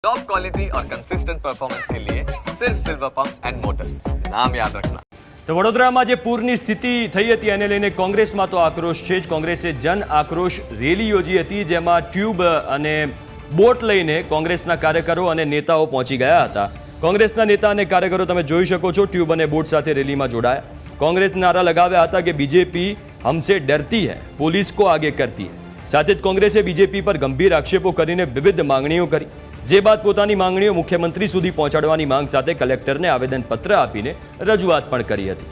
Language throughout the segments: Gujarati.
टॉप क्वालिटी और कंसिस्टेंट परफॉर्मेंस के लिए सिर्फ सिल्वर पंप्स एंड मोटर्स, नाम याद रखना। તો વડોદરામાં જે પૂરની સ્થિતિ થઈ હતી એને લઈને કોંગ્રેસમાં તો આક્રોશ છે જ। કોંગ્રેસે જન આક્રોશ રેલી યોજી હતી, જેમાં ટ્યુબ અને બોટ લઈને કોંગ્રેસના કાર્યકરો અને નેતાઓ પહોંચી ગયા હતા। કોંગ્રેસના નેતા અને કાર્યકરો તમે જોઈ શકો છો ટ્યુબ અને બોટ સાથે રેલીમાં જોડાયા। કોંગ્રેસ નારા લગાવ્યા હતા કે બીજેપી हमसे डरती है, पुलिस को आगे करती है। સાથે જ કોંગ્રેસે બીજેપી પર ગંભીર આક્ષેપો કરીને વિવિધ માંગણીઓ કરી, જે બાદ પોતાની માંગણીઓ મુખ્યમંત્રી સુધી પહોંચાડવાની માંગ સાથે કલેક્ટરને આવેદનપત્ર આપીને રજૂઆત પણ કરી હતી।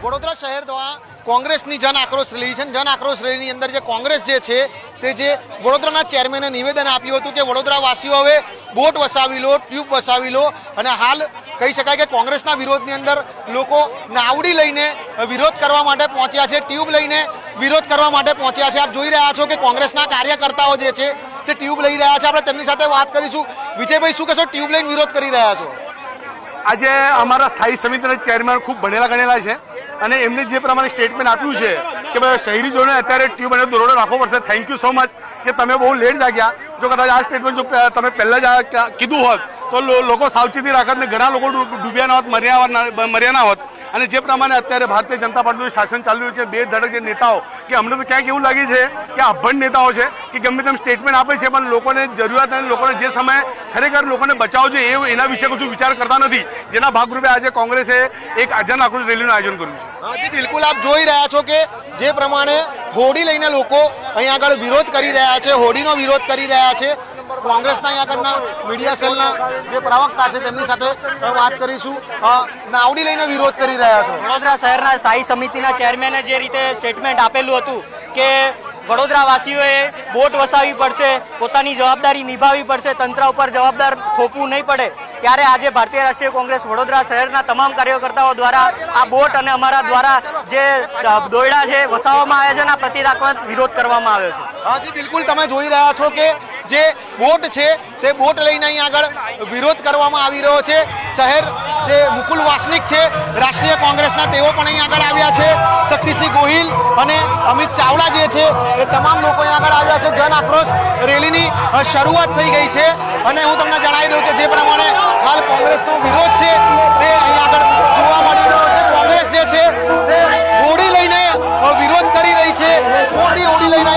વડોદરા શહેર દ્વારા કોંગ્રેસની જન આક્રોશ રેલી છે। જન આક્રોશ રેલીની અંદર જે કોંગ્રેસ જે છે તે જે વડોદરાના ચેરમેને નિવેદન આપ્યું હતું કે વડોદરાવાસીઓ હવે બોટ વસાવી લો, ટ્યુબ વસાવી લો, અને હાલ કહી શકાય કે કોંગ્રેસના વિરોધની અંદર લોકો નાવડી લઈને વિરોધ કરવા માટે પહોંચ્યા છે, ટ્યુબ લઈને વિરોધ કરવા માટે પહોંચ્યા છે। આપ જોઈ રહ્યા છો કે કોંગ્રેસના કાર્યકર્તાઓ જે છે તે ટ્યુબ લઈ રહ્યા છે। આપણે તેમની સાથે વાત કરીશું। વિજયભાઈ, શું કહેશો, ટ્યુબ લઈને વિરોધ કરી રહ્યા છો? આજે અમારા સ્થાયી સમિતિના ચેરમેન ખૂબ ભણેલા ગણેલા છે અને એમને જે પ્રમાણે સ્ટેટમેન્ટ આપ્યું છે કે ભાઈ શહેરીજોને અત્યારે ટ્યુબ અને દોરડો રાખવો પડશે। થેન્ક યુ સો મચ કે તમે બહુ લેટ જાગ્યા। જો કદાચ આ સ્ટેટમેન્ટ જો તમે પહેલાં જ કીધું હોત તો લોકો સાવચેતી રાખત ને ઘણા લોકો ડૂબ્યા ના હોત, મર્યા ના હોત। અને જે પ્રમાણે અત્યારે ભારતીય જનતા પાર્ટીનું શાસન ચાલી રહ્યું છે, બે ધડક જે નેતાઓ, કે અમને તો ક્યાંક એવું લાગે છે કે અભણ નેતાઓ છે કે ગમે તેમ સ્ટેટમેન્ટ આપે છે પણ લોકોને જરૂરિયાત અને લોકોને જે સમયે ખરેખર લોકોને બચાવવો જોઈએ એના વિશે કશું વિચાર કરતા નથી, જેના ભાગરૂપે આજે કોંગ્રેસે એક જન આક્રોશ રેલીનું આયોજન કર્યું છે। જી બિલકુલ, આપ જોઈ રહ્યા છો કે જે પ્રમાણે હોડી લઈને લોકો અહીંયા આગળ વિરોધ કરી રહ્યા છે, હોડીનો વિરોધ કરી રહ્યા છે। કોંગ્રેસના અહીંયા આગળના મીડિયા સેલના જે પ્રવક્તા છે તેમની સાથે વાત કરીશું। નાવડી લઈને વિરોધ કરી રહ્યા છો। વડોદરા શહેરના સ્થાયી સમિતિના ચેરમેને જે રીતે સ્ટેટમેન્ટ આપેલું હતું કે વડોદરાવાસીઓએ બોટ વસાવવી પડશે, પોતાની જવાબદારી નિભાવવી પડશે, તંત્ર ઉપર જવાબદાર થોપવું નહીં પડે, ત્યારે આજે ભારતીય રાષ્ટ્રીય કોંગ્રેસ વડોદરા શહેરના તમામ કાર્યકર્તાઓ દ્વારા આ બોટ અને અમારા દ્વારા જે દોયડા છે વસાવવામાં આવ્યા છે એના પ્રતિકાત્મક વિરોધ કરવામાં આવ્યો છે। હાજી બિલકુલ, તમે જોઈ રહ્યા છો કે જે બોટ છે તે બોટ લઈને અહીંયા આગળ વિરોધ કરવામાં આવી રહ્યો છે। શહેર જે મુકુલ વાસનિક છે રાષ્ટ્રીય કોંગ્રેસના, તેઓ પણ અહીંયા આગળ આવ્યા છે। શક્તિસિંહ ગોહિલ અને અમિત ચાવડા જે છે એ તમામ લોકો અહીંયા આગળ આવ્યા છે। જન આક્રોશ રેલીની શરૂઆત થઈ ગઈ છે અને હું તમને જણાવી દઉં કે જે પ્રમાણે હાલ કોંગ્રેસનો વિરોધ છે તે અહીંયા આગળ જોવા મળી રહ્યો છે। કોંગ્રેસ જે છે તે હોડી લઈને વિરોધ કરી રહી છે, મોટી હોડી લઈને